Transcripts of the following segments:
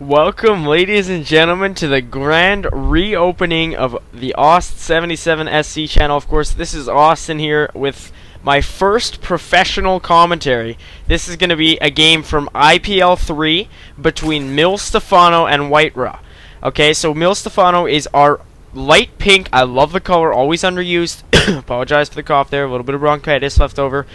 Welcome, ladies and gentlemen, to the grand reopening of the Aust77SC channel. Of course, this is Austin here with my first professional commentary. This is going to be a game from IPL 3 between Stephano and WhiteRa. Okay, so Stephano is our light pink. I love the color, always underused. Apologize for the cough there, a little bit of bronchitis left over.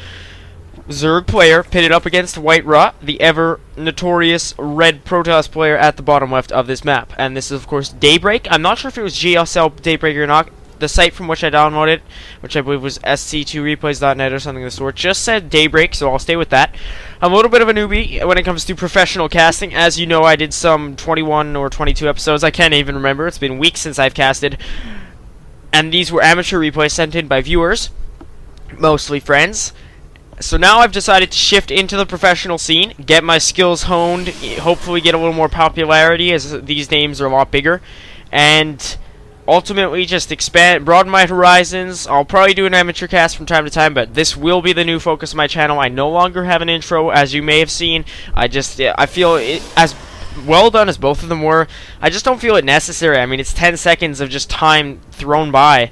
Zerg player pitted up against WhiteRa, the ever notorious red Protoss player at the bottom left of this map. And this is, of course, Daybreak. I'm not sure if it was GSL Daybreak or not. The site from which I downloaded, which I believe was sc2replays.net or something of the sort, just said Daybreak, so I'll stay with that. I'm a little bit of a newbie when it comes to professional casting. As you know, I did some 21 or 22 episodes. I can't even remember. It's been weeks since I've casted. And these were amateur replays sent in by viewers, mostly friends. So now I've decided to shift into the professional scene, get my skills honed, hopefully get a little more popularity as these names are a lot bigger, and ultimately just broaden my horizons. I'll probably do an amateur cast from time to time, but this will be the new focus of my channel. I no longer have an intro, as you may have seen. I feel it as well done as both of them were. I just don't feel it necessary. I mean, it's 10 seconds of just time thrown by.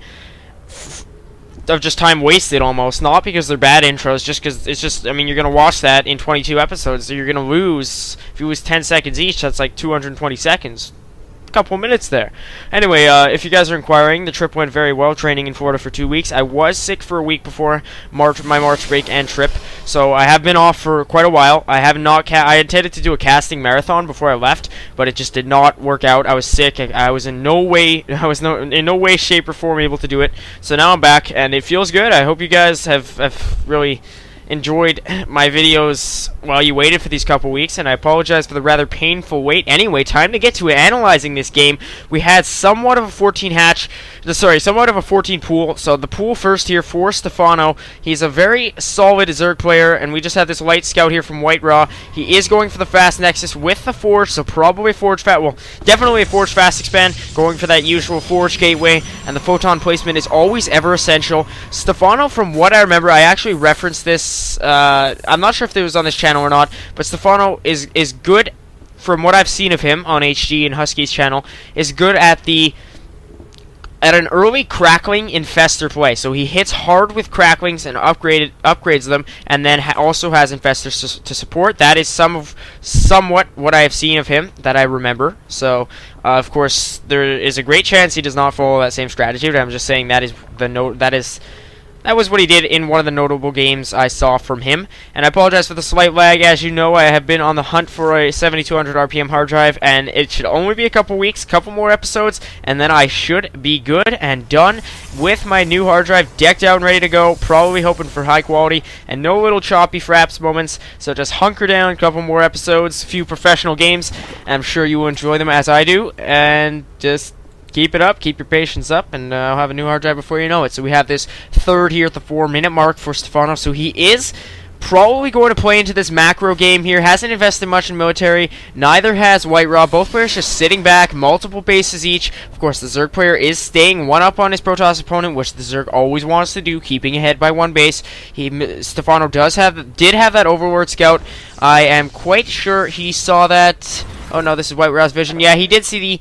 Of just time wasted almost, not because they're bad intros, just because it's just, I mean, you're going to watch that in 22 episodes, so you're going to lose, if you lose 10 seconds each, that's like 220 seconds. Couple minutes there. Anyway, if you guys are inquiring, the trip went very well, training in Florida for 2 weeks. I was sick for a week before my March break and trip, so I have been off for quite a while. I intended to do a casting marathon before I left, but it just did not work out. I was sick. I was in no way, shape, or form able to do it. So now I'm back, and it feels good. I hope you guys have really enjoyed my videos while you waited for these couple weeks, and I apologize for the rather painful wait. Anyway, time to get to analyzing this game. We had somewhat of a 14 pool. So the pool first here for Stephano. He's a very solid Zerg player, and we just have this light scout here from WhiteRa. He is going for the fast Nexus with the Forge, so probably definitely a Forge fast expand, going for that usual Forge gateway, and the photon placement is always ever essential. Stephano, from what I remember, I actually referenced this. I'm not sure if it was on this channel or not, but Stephano is good, from what I've seen of him on HG and Husky's channel, is good at an early crackling infestor play. So he hits hard with cracklings and upgrades them, and then also has infestors to support. That is somewhat what I have seen of him that I remember. So of course there is a great chance he does not follow that same strategy, but I'm just saying that was what he did in one of the notable games I saw from him. And I apologize for the slight lag. As you know, I have been on the hunt for a 7200 RPM hard drive, and it should only be a couple weeks, couple more episodes, and then I should be good and done with my new hard drive decked out and ready to go, probably hoping for high quality and no little choppy fraps moments. So just hunker down, a couple more episodes, a few professional games, and I'm sure you will enjoy them as I do, and just keep it up, keep your patience up, and I'll have a new hard drive before you know it. So we have this third here at the 4-minute mark for Stephano. So he is probably going to play into this macro game here. Hasn't invested much in military. Neither has WhiteRa. Both players just sitting back, multiple bases each. Of course, the Zerg player is staying one up on his Protoss opponent, which the Zerg always wants to do, keeping ahead by one base. Stephano did have that Overlord Scout. I am quite sure he saw that. Oh no, this is WhiteRa's vision. Yeah, he did see the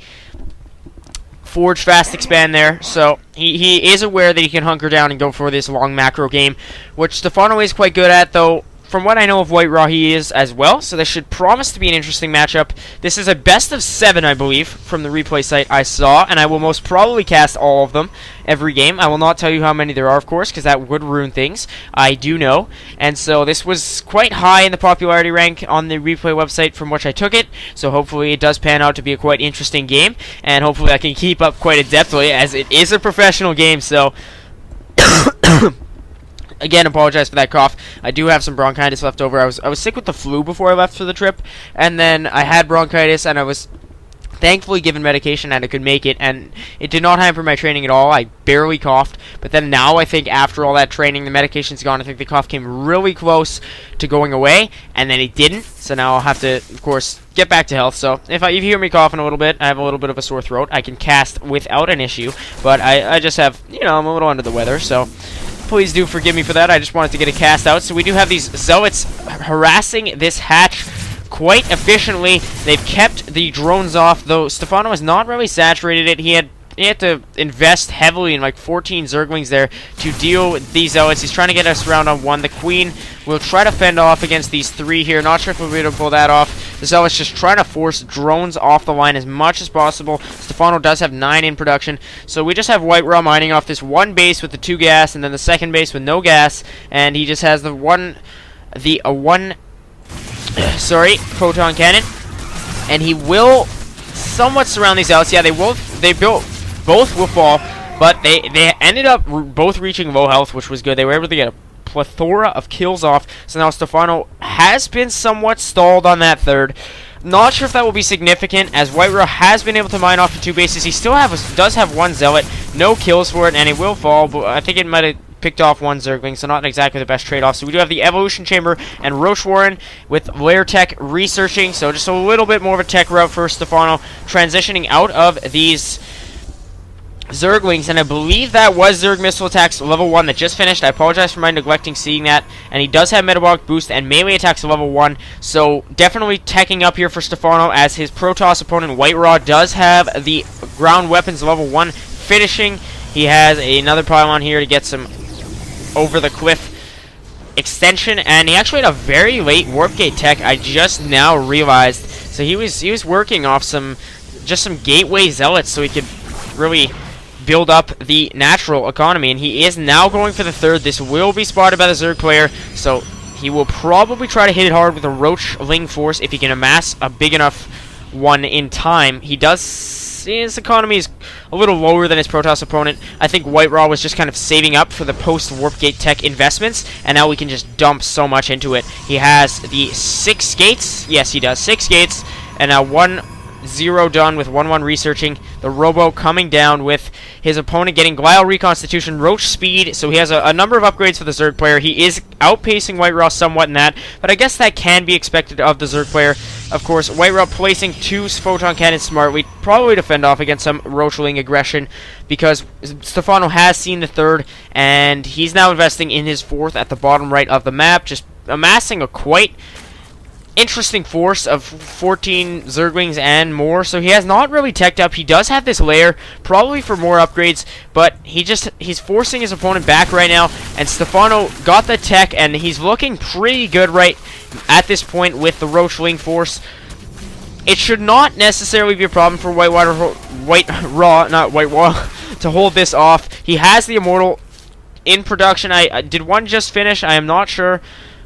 Forge fast expand there, so he is aware that he can hunker down and go for this long macro game, which Stephano is quite good at, though. From what I know of WhiteRa, he is as well, so this should promise to be an interesting matchup. This is a best of 7, I believe, from the replay site I saw, and I will most probably cast all of them every game. I will not tell you how many there are, of course, because that would ruin things. I do know, and so this was quite high in the popularity rank on the replay website from which I took it, so hopefully it does pan out to be a quite interesting game, and hopefully I can keep up quite adeptly, as it is a professional game, so again, apologize for that cough. I do have some bronchitis left over. I was sick with the flu before I left for the trip, and then I had bronchitis, and I was thankfully given medication and I could make it, and it did not hamper my training at all. I barely coughed, but then now I think after all that training, the medication's gone. I think the cough came really close to going away, and then it didn't, so now I'll have to, of course, get back to health. So if you hear me coughing a little bit, I have a little bit of a sore throat. I can cast without an issue, but I just have, I'm a little under the weather, so please do forgive me for that. I just wanted to get a cast out. So we do have these zealots harassing this hatch quite efficiently. They've kept the drones off, though Stephano has not really saturated it. He had to invest heavily in like 14 Zerglings there to deal with these Zealots. He's trying to get us round on 1. The Queen will try to fend off against these 3 here. Not sure if we'll be able to pull that off. The Zealots just trying to force drones off the line as much as possible. Stephano does have 9 in production, so we just have WhiteRa mining off this 1 base with the 2 gas, and then the second base with no gas, and he just has the one photon cannon, and he will somewhat surround these Zealots. Yeah, both will fall, but they ended up both reaching low health, which was good. They were able to get a plethora of kills off, so now Stephano has been somewhat stalled on that third. Not sure if that will be significant, as WhiteRa has been able to mine off the 2 bases. He still does have 1 Zealot, no kills for it, and it will fall, but I think it might have picked off 1 Zergling, so not exactly the best trade-off. So we do have the Evolution Chamber and Roach Warren with Lair Tech researching, so just a little bit more of a tech route for Stephano, transitioning out of these Zerglings, and I believe that was Zerg Missile Attacks level 1 that just finished. I apologize for my neglecting seeing that, and he does have Metabolic Boost and Melee Attacks level 1, so definitely teching up here for Stephano, as his Protoss opponent WhiteRa does have the Ground Weapons level 1 finishing. He has another pylon here to get some over the cliff extension, and he actually had a very late Warp Gate tech, I just now realized. So he was working off some gateway zealots so he could really build up the natural economy, and he is now going for the third. This will be spotted by the Zerg player, so he will probably try to hit it hard with a Roachling force if he can amass a big enough one in time. His economy is a little lower than his Protoss opponent. I think WhiteRa was just kind of saving up for the post-Warp Gate tech investments, and now we can just dump so much into it. He has the 6 gates. Yes, he does. 6 gates, and now 1-0 done with 1-1 researching. The Robo coming down with his opponent getting Glial Reconstitution, Roach Speed, so he has a number of upgrades for the Zerg player. He is outpacing WhiteRa somewhat in that, but I guess that can be expected of the Zerg player. Of course, WhiteRa placing 2 Photon Cannons smartly, probably to fend off against some Roachling aggression, because Stephano has seen the third, and he's now investing in his 4th at the bottom right of the map, just amassing a quite interesting force of 14 Zerglings and more, so he has not really teched up. He does have this lair, probably for more upgrades, but he's forcing his opponent back right now, and Stephano got the tech, and he's looking pretty good right at this point with the Roachling force. It should not necessarily be a problem for WhiteRa to hold this off. He has the Immortal in production. Did one just finish? I am not sure.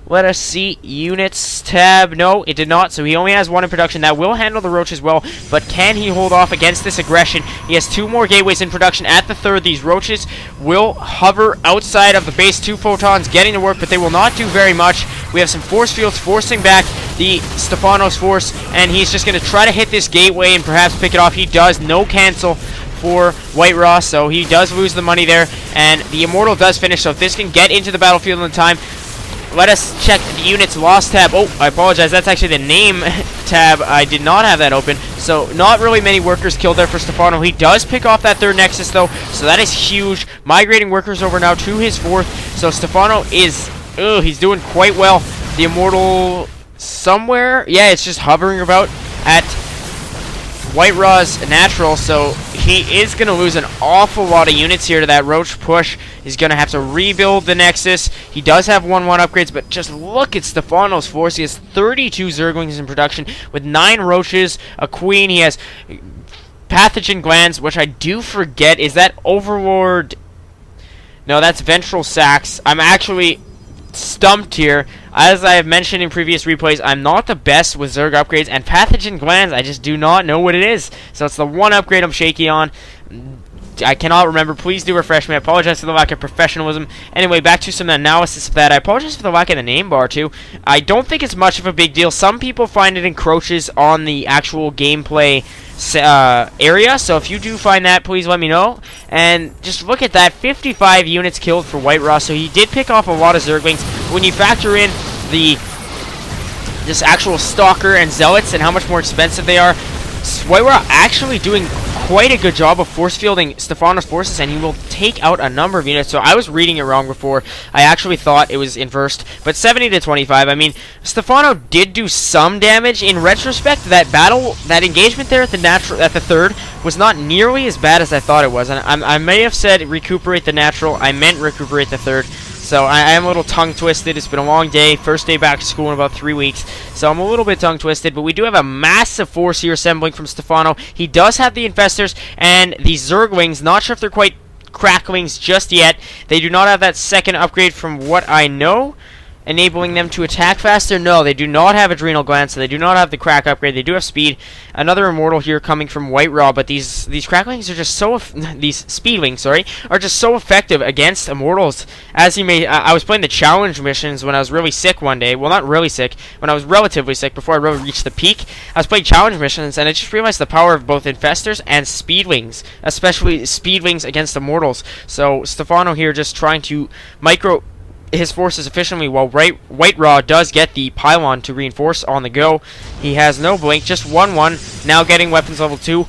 Let us see. Units tab. No, it did not. So he only has 1 in production. That will handle the Roach as well. But can he hold off against this aggression? He has 2 more gateways in production at the third. These Roaches will hover outside of the base. 2 photons getting to work, but they will not do very much. We have some force fields forcing back the Stephano's force, and he's just going to try to hit this gateway and perhaps pick it off. He does. No cancel for WhiteRa, so he does lose the money there, and the Immortal does finish. So if this can get into the battlefield in time, let us check the units lost tab. Oh, I apologize. That's actually the name tab. I did not have that open. So not really many workers killed there for Stephano. He does pick off that 3rd Nexus, though. So that is huge. Migrating workers over now to his 4th. So Stephano is... he's doing quite well. The Immortal somewhere... Yeah, it's just hovering about at WhiteRa's natural, so he is going to lose an awful lot of units here to that Roach push. He's going to have to rebuild the Nexus. He does have 1-1 upgrades, but just look at Stephano's force. He has 32 Zerglings in production with 9 Roaches, a Queen. He has Pathogen Glands, which I do forget. Is that Overlord? No, that's Ventral Sacs. I'm actually stumped here. As I have mentioned in previous replays, I'm not the best with Zerg upgrades, and Pathogen Glands, I just do not know what it is. So it's the one upgrade I'm shaky on. I cannot remember. Please do refresh me. I apologize for the lack of professionalism. Anyway, back to some analysis of that. I apologize for the lack of the name bar, too. I don't think it's much of a big deal. Some people find it encroaches on the actual gameplay area, so if you do find that, please let me know. And just look at that, 55 units killed for WhiteRa, so he did pick off a lot of Zerglings. When you factor in this actual Stalker and Zealots and how much more expensive they are, WhiteRa actually doing quite a good job of force fielding Stephano's forces, and he will take out a number of units. So I was reading it wrong before. I actually thought it was inversed, but 70 to 25. I mean, Stephano did do some damage. In retrospect, that engagement there at the third was not nearly as bad as I thought it was. And I may have said recuperate the natural. I meant recuperate the third. So I am a little tongue-twisted. It's been a long day. First day back to school in about 3 weeks. So I'm a little bit tongue-twisted. But we do have a massive force here assembling from Stephano. He does have the Infestors and the Zerglings. Not sure if they're quite cracklings just yet. They do not have that second upgrade from what I know, enabling them to attack faster. No, they do not have Adrenal Gland, so they do not have the crack upgrade. They do have speed. Another immortal here coming from WhiteRa, but these cracklings are just so these speedwings, sorry, are just so effective against immortals. As you may, I was playing the challenge missions when I was really sick one day. Well, not really sick, when I was relatively sick before I really reached the peak. I was playing challenge missions, and I just realized the power of both Infestors and speedwings, especially speedwings against immortals. So Stephano here just trying to micro his forces efficiently, while WhiteRa does get the pylon to reinforce on the go. He has no blink, just 1-1, now getting weapons level 2.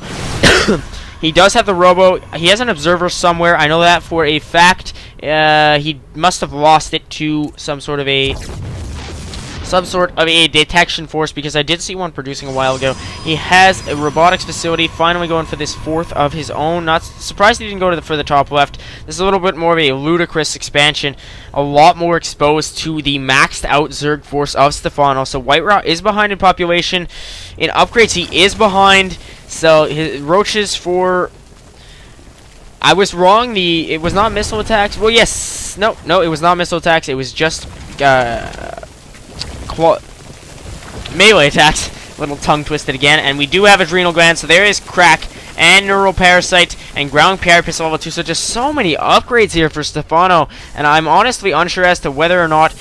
He does have the robo. He has an observer somewhere. I know that for a fact. He must have lost it to some sort of a detection force, because I did see one producing a while ago. He has a robotics facility, finally going for this fourth of his own. Not surprised he didn't go for the top left. This is a little bit more of a ludicrous expansion, a lot more exposed to the maxed out Zerg force of Stephano. So WhiteRa is behind in population. In upgrades, he is behind. So his roaches for... I was wrong. It was not missile attacks. Well, yes. No, it was not missile attacks. It was just... melee attacks. A little tongue twisted again. And we do have Adrenal Gland, so there is Crack and Neural Parasite and Ground Carapace level 2. So just so many upgrades here for Stephano, and I'm honestly unsure as to whether or not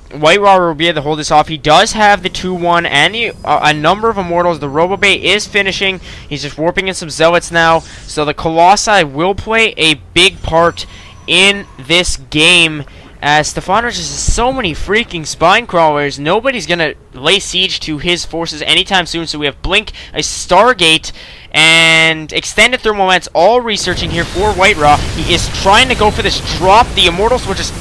WhiteRa will be able to hold this off. He does have the 2-1 and a number of immortals. The Robobay is finishing. He's just warping in some Zealots now. So the Colossi will play a big part in this game, as Stephano just has so many freaking spine crawlers. Nobody's gonna lay siege to his forces anytime soon. So we have Blink, a Stargate, and extended thermal vents, all researching here for WhiteRa. He is trying to go for this drop. The immortals will just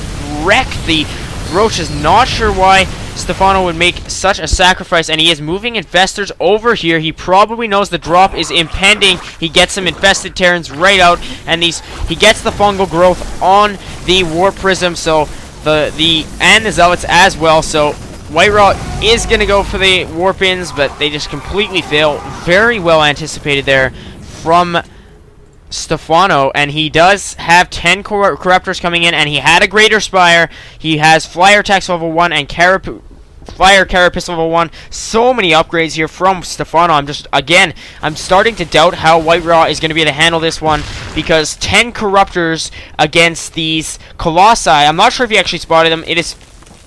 wreck the roaches. Not sure why Stephano would make such a sacrifice, and he is moving Infestors over here. He probably knows the drop is impending. He gets some infested Terrans right out, and he gets the fungal growth on the Warp Prism, so and the Zealots as well. So WhiteRa is going to go for the Warp-ins, but they just completely fail. Very well anticipated there from Stephano, and he does have 10 Corruptors coming in, and he had a Greater Spire. He has Flyer Attacks level 1 and Flyer Carapace level 1. So many upgrades here from Stephano. I'm starting to doubt how WhiteRa is going to be able to handle this one, because 10 Corruptors against these Colossi. I'm not sure if he actually spotted them.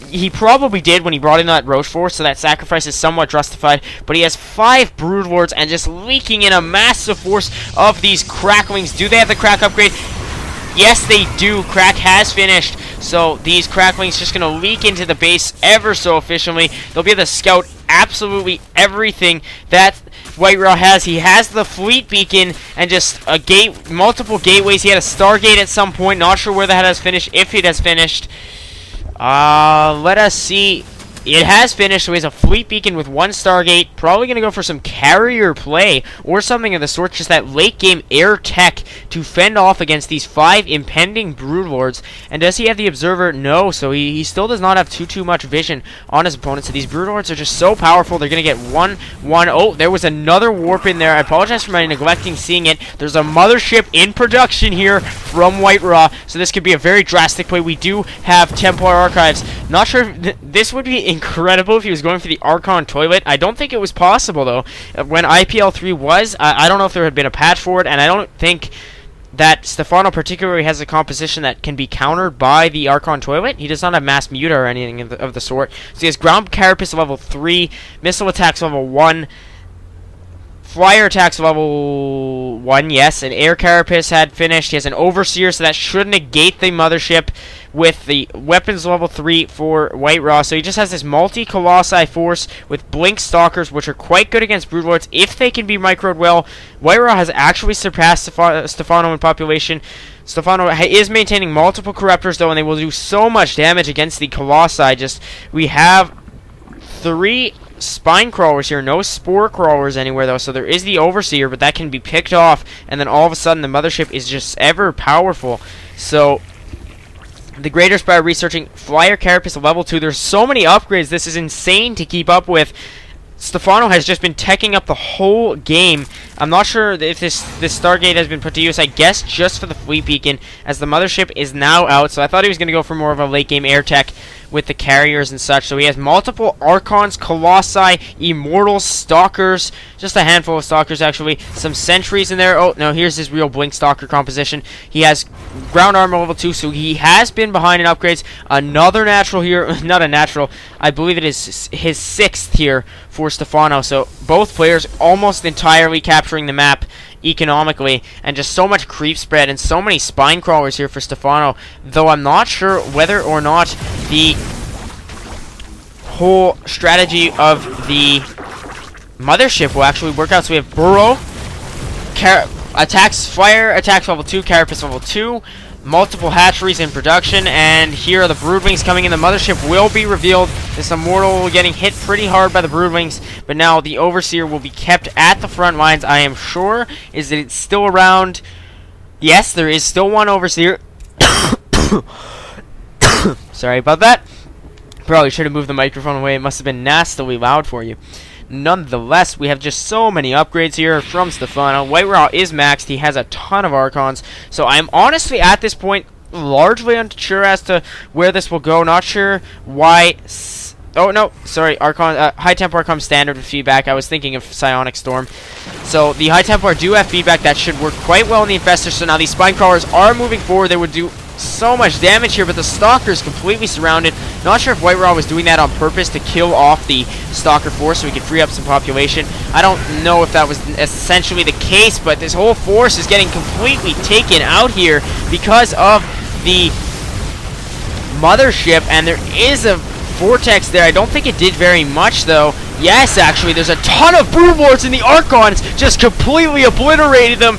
He probably did when he brought in that Roach Force, so that sacrifice is somewhat justified. But he has 5 Broodlords and just leaking in a massive force of these Cracklings. Do they have the Crack upgrade? Yes, they do. Crack has finished. So these Cracklings just going to leak into the base ever so efficiently. They'll be able to scout absolutely everything that WhiteRa has. He has the Fleet Beacon and just multiple gateways. He had a Stargate at some point. Not sure where that has finished, if it has finished. Let us see. It has finished, so he has a Fleet Beacon with 1 Stargate. Probably going to go for some carrier play or something of the sort. Just that late game air tech to fend off against these 5 impending Broodlords. And does he have the Observer? No, so he still does not have too much vision on his opponents. So these Broodlords are just so powerful. They're going to get 1-1. Oh, there was another warp in there. I apologize for my neglecting seeing it. There's a mothership in production here from WhiteRa, so this could be a very drastic play. We do have Templar Archives. Not sure if this would be incredible if he was going for the Archon Toilet. I don't think it was possible, though. When IPL3 was, I don't know if there had been a patch for it, and I don't think that Stephano particularly has a composition that can be countered by the Archon Toilet. He does not have Mass Muta or anything of the sort. So he has Ground Carapace level 3, Missile Attacks level 1, flyer attacks level 1, yes. An air carapace had finished. He has an overseer, so that should negate the mothership with the weapons level 3 for WhiteRa. So he just has this multi-colossi force with blink stalkers, which are quite good against broodlords if they can be microed well. WhiteRa has actually surpassed Stephano in population. Stephano is maintaining multiple corruptors though, and they will do so much damage against the colossi. We have 3 spine crawlers here, no spore crawlers anywhere though, so there is the overseer, but that can be picked off, and then all of a sudden the mothership is just ever powerful. So the Greater Spire researching flyer carapace level 2. There's so many upgrades, this is insane to keep up with. Stephano has just been teching up the whole game. I'm not sure if this Stargate has been put to use, I guess just for the fleet beacon, as the mothership is now out. So I thought he was going to go for more of a late game air tech with the carriers and such. So he has multiple archons, colossi, immortals, stalkers, just a handful of stalkers actually, some sentries in there. Oh no, here's his real blink stalker composition. He has ground armor level 2, so he has been behind in upgrades. Another natural here, not a natural, I believe it is his 6th here for Stephano. So both players almost entirely capturing the map economically, and just so much creep spread and so many spine crawlers here for Stephano, though I'm not sure whether or not the whole strategy of the mothership will actually work out. So we have Burrow, attacks fire, attacks level 2, carapace level 2, multiple hatcheries in production, and here are the broodwings coming in. The mothership will be revealed. This immortal getting hit pretty hard by the broodwings, but now the overseer will be kept at the front lines. I am sure is that it's still around. Yes, there is still one overseer. Sorry about that. Probably should have moved the microphone away. It must have been nastily loud for you. Nonetheless, we have just so many upgrades here from Stephano. WhiteRa is maxed. He has a ton of archons. So I'm honestly at this point largely unsure as to where this will go. Not sure why. Oh no, sorry, Archon, High Templar comes standard with feedback. I was thinking of Psionic Storm. So the High Templar do have feedback that should work quite well in the Infestor. So now these Spine Crawlers are moving forward. They would do so much damage here, but the Stalker is completely surrounded. Not sure if WhiteRa was doing that on purpose to kill off the Stalker force so he could free up some population. I don't know if that was essentially the case, but this whole force is getting completely taken out here because of the mothership, and there is a vortex there. I don't think it did very much though. Yes, actually, there's a ton of broodlords, and the Archons just completely obliterated them.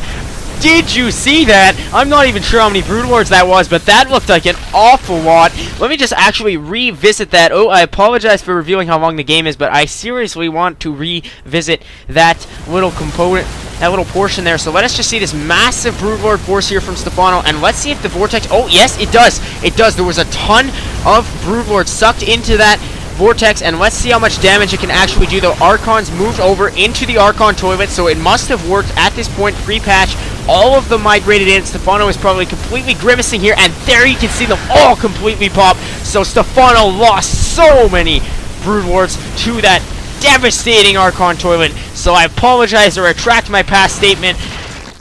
Did you see that? I'm not even sure how many broodlords that was, but that looked like an awful lot. Let me just actually revisit that. Oh, I apologize for revealing how long the game is, but I seriously want to revisit that little component, that little portion there. So let us just see this massive broodlord force here from Stephano, and let's see if the vortex. Oh yes, it does. It does. There was a ton of broodlords sucked into that vortex, and let's see how much damage it can actually do. The Archons moved over into the Archon toilet, so it must have worked at this point. Pre-patch, all of them migrated in. Stephano is probably completely grimacing here, and there you can see them all completely pop. So Stephano lost so many broodlords to that devastating Archon toilet. So I apologize, or retract my past statement.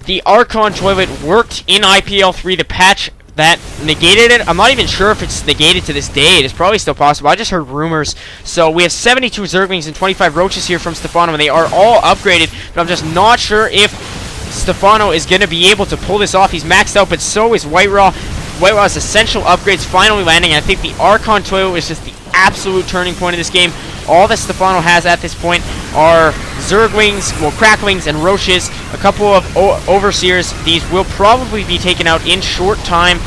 The Archon toilet worked in IPL3, the patch that negated it. I'm not even sure if it's negated to this day. It is probably still possible. I just heard rumors. So we have 72 Zerglings and 25 Roaches here from Stephano, and they are all upgraded, but I'm just not sure if Stephano is going to be able to pull this off. He's maxed out, but so is WhiteRa. WhiteRa's essential upgrades finally landing, and I think the Archon toilet is just the absolute turning point of this game. All that Stephano has at this point are Zerglings, well, Cracklings, and Roaches, a couple of Overseers. These will probably be taken out in short time,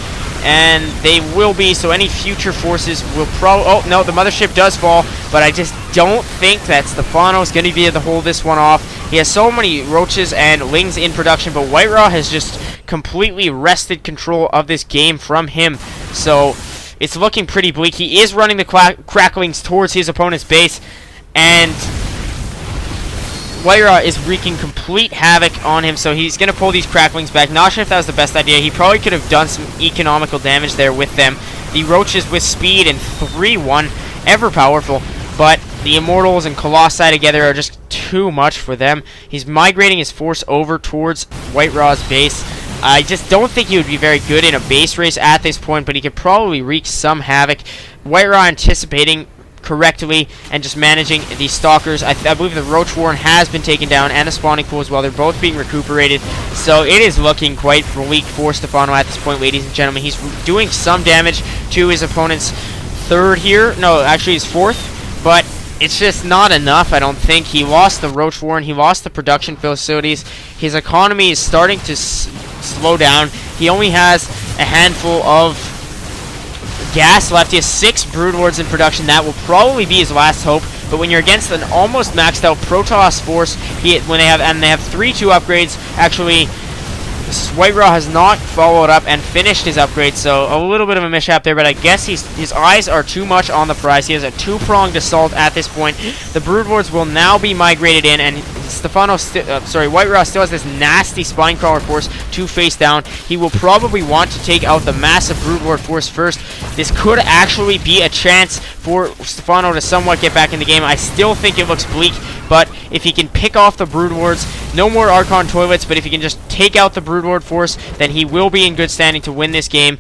and they will be, so any future forces will probably. Oh, no, the mothership does fall, but I just don't think that Stephano's going to be able to hold this one off. He has so many Roaches and Lings in production, but WhiteRa has just completely wrested control of this game from him. So it's looking pretty bleak. He is running the Cracklings towards his opponent's base, and WhiteRa is wreaking complete havoc on him, so he's going to pull these Cracklings back. Not sure if that was the best idea. He probably could have done some economical damage there with them. The Roaches with speed and 3-1, ever powerful, but the Immortals and Colossi together are just too much for them. He's migrating his force over towards WhiteRa's base. I just don't think he would be very good in a base race at this point, but he could probably wreak some havoc. WhiteRa anticipating correctly and just managing the stalkers. I believe the Roach Warren has been taken down, and the spawning pool as well. They're both being recuperated, so it is looking quite bleak for Stephano at this point, ladies and gentlemen. He's doing some damage to his opponent's third here. No, actually his fourth, but it's just not enough, I don't think. He lost the Roach Warren, he lost the production facilities. His economy is starting to slow down. He only has a handful of gas left. He has 6 Broodlords in production. That will probably be his last hope. But when you're against an almost maxed out Protoss force, they have 3-2 upgrades. Actually, WhiteRa has not followed up and finished his upgrade, so a little bit of a mishap there, but I guess his eyes are too much on the prize. He has a 2-pronged assault at this point. The Broodlords will now be migrated in, and WhiteRa still has this nasty Spinecrawler force to face down. He will probably want to take out the massive Broodlord force first. This could actually be a chance for Stephano to somewhat get back in the game. I still think it looks bleak, but if he can pick off the Broodlords, no more Archon toilets, but if he can just take out the Broodlord force, then he will be in good standing to win this game.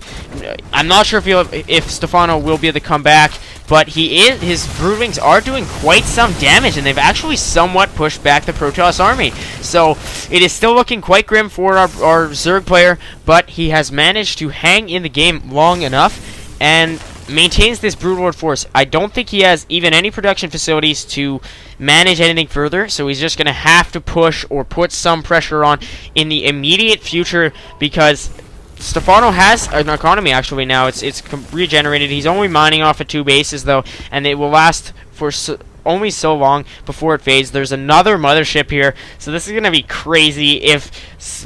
I'm not sure if Stephano will be able to come back, but his Broodlings are doing quite some damage, and they've actually somewhat pushed back the Protoss army. So it is still looking quite grim for our Zerg player, but he has managed to hang in the game long enough and maintains this Broodlord force. I don't think he has even any production facilities to manage anything further, so he's just going to have to push or put some pressure on in the immediate future, because Stephano has an economy actually now. It's regenerated. He's only mining off of 2 bases though, and it will last for only so long before it fades. There's another mothership here, so this is going to be crazy. If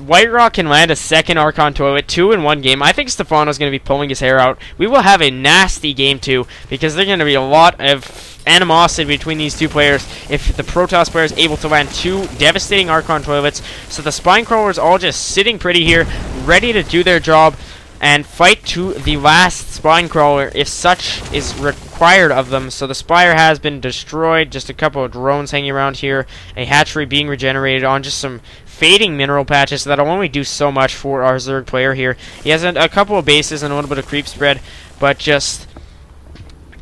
WhiteRa can land a second Archon toilet, 2 in 1 game, I think Stephano's going to be pulling his hair out. We will have a nasty game 2, because there's going to be a lot of animosity between these two players if the Protoss player is able to land 2 devastating Archon toilets. So the Spinecrawlers all just sitting pretty here, ready to do their job and fight to the last Spinecrawler if such is required of them. So the Spire has been destroyed, just a couple of drones hanging around here, a hatchery being regenerated on just some fading mineral patches, so that'll only do so much for our Zerg player here. He has a couple of bases and a little bit of creep spread, but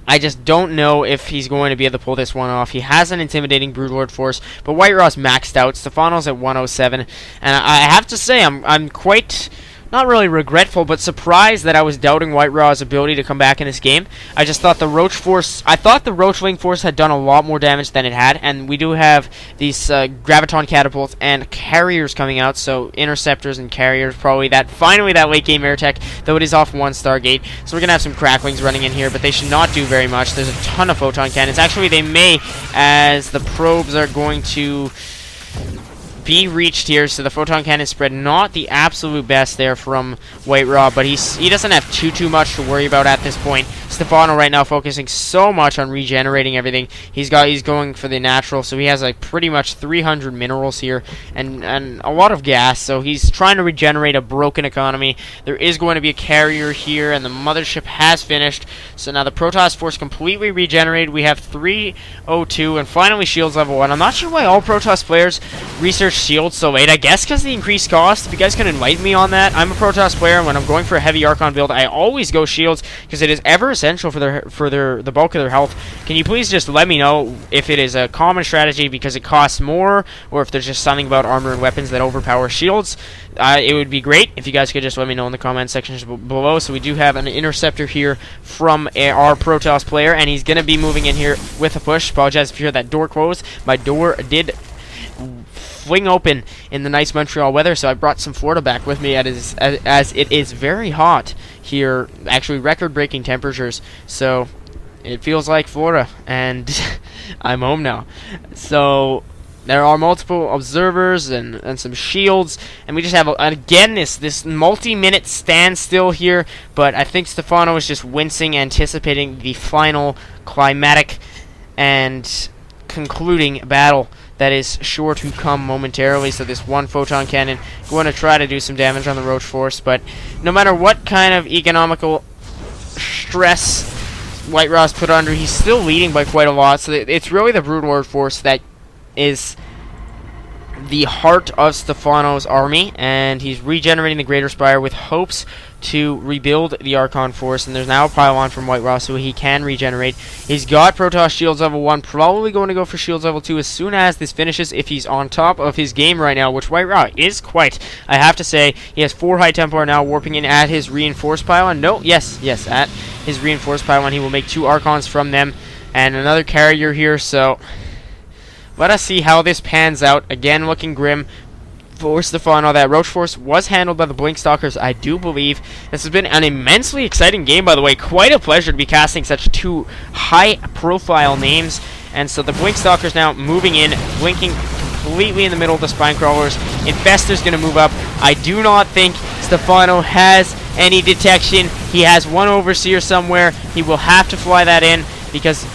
I just don't know if he's going to be able to pull this one off. He has an intimidating Broodlord force, but WhiteRa's maxed out. Stephano's at 107, and I have to say I'm quite not really regretful, but surprised that I was doubting WhiteRa's ability to come back in this game. I just thought the Roachling force had done a lot more damage than it had, and we do have these Graviton catapults and carriers coming out, so interceptors and carriers, probably finally that late game air tech, though it is off 1 Stargate. So we're going to have some Cracklings running in here, but they should not do very much. There's a ton of photon cannons. Actually, they may, as the probes are going to be reached here, so the photon cannon spread not the absolute best there from WhiteRa, but he doesn't have too much to worry about at this point. Stephano right now focusing so much on regenerating everything. He's going for the natural, so he has like pretty much 300 minerals here and a lot of gas, so he's trying to regenerate a broken economy. There is going to be a carrier here, and the mothership has finished, so now the Protoss force completely regenerated. We have 302 and finally shields level 1. I'm not sure why all Protoss players research shields so late. I guess because the increased cost. If you guys can enlighten me on that. I'm a Protoss player, and when I'm going for a heavy Archon build, I always go shields because it is ever essential for the bulk of their health. Can you please just let me know if it is a common strategy because it costs more, or if there's just something about armor and weapons that overpower shields? It would be great if you guys could just let me know in the comment sections below. So we do have an interceptor here from our Protoss player, and he's going to be moving in here with a push. Apologize if you hear that door close. My door did fling open in the nice Montreal weather, so I brought some Florida back with me as it is very hot here, actually record-breaking temperatures, so it feels like Florida, and I'm home now. So there are multiple observers and some shields, and we just have again this multi-minute standstill here, but I think Stephano is just wincing, anticipating the final climatic and concluding battle that is sure to come momentarily. So this 1 photon cannon going to try to do some damage on the Roach force, but no matter what kind of economical stress WhiteRa's put under, he's still leading by quite a lot. So it's really the Broodlord force that is the heart of Stephano's army, and he's regenerating the Greater Spire with hopes to rebuild the Archon force. And there's now a pylon from WhiteRa, so he can regenerate. He's got Protoss shields level 1, probably going to go for shields level 2 as soon as this finishes, if he's on top of his game right now, which WhiteRa is quite, I have to say. He has 4 High Templar now warping in at his reinforced pylon. No, yes, at his reinforced pylon. He will make 2 Archons from them, and another carrier here, so let us see how this pans out. Again, looking grim for Stephano. That Roach Force was handled by the Blink Stalkers, I do believe. This has been an immensely exciting game, by the way. Quite a pleasure to be casting such 2 high-profile names. And so the Blink Stalkers now moving in, blinking completely in the middle of the Spine Crawlers. Infestor's going to move up. I do not think Stephano has any detection. He has one Overseer somewhere. He will have to fly that in, because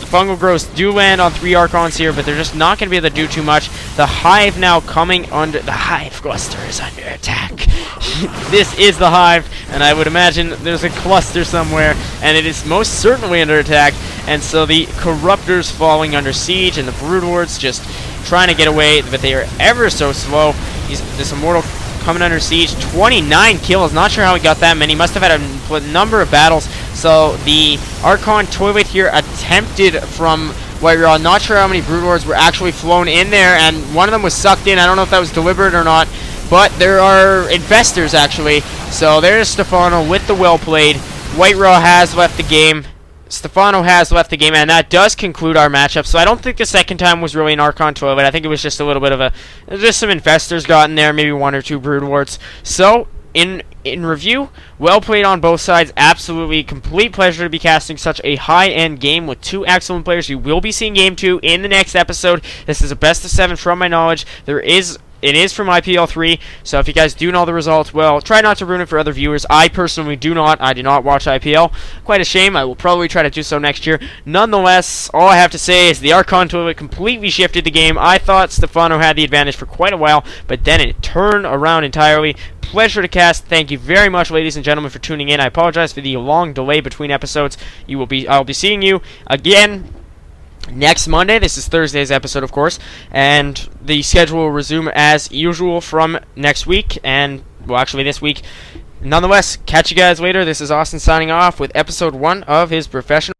Fungal Growths do land on 3 Archons here, but they're just not going to be able to do too much. The Hive now coming under... The Hive Cluster is under attack. This is the Hive, and I would imagine there's a cluster somewhere, and it is most certainly under attack. And so the Corruptors falling under siege, and the Broodlords just trying to get away, but they are ever so slow. This Immortal coming under siege. 29 kills. Not sure how he got that many. Must have had a number of battles. So the Archon Toilet here attempted from WhiteRa. Not sure how many Broodlords were actually flown in there, and one of them was sucked in. I don't know if that was deliberate or not, but there are Infestors actually. So there's Stephano with the well played. WhiteRa has left the game. Stephano has left the game, and that does conclude our matchup. So I don't think the second time was really an Archon Toilet. I think it was just a little bit of just some Infestors got in there, maybe 1 or 2 Broodlords. So in review, well played on both sides. Absolutely complete pleasure to be casting such a high-end game with 2 excellent players. You will be seeing Game 2 in the next episode. This is a best of 7 from my knowledge. It is from IPL 3, so if you guys do know the results, well, try not to ruin it for other viewers. I personally do not. I do not watch IPL. Quite a shame. I will probably try to do so next year. Nonetheless, all I have to say is the Archon Toilet completely shifted the game. I thought Stephano had the advantage for quite a while, but then it turned around entirely. Pleasure to cast. Thank you very much, ladies and gentlemen, for tuning in. I apologize for the long delay between episodes. I'll be seeing you again next Monday. This is Thursday's episode, of course, and the schedule will resume as usual from next week, and, well, actually this week. Nonetheless, catch you guys later. This is Austin signing off with episode 1 of his professional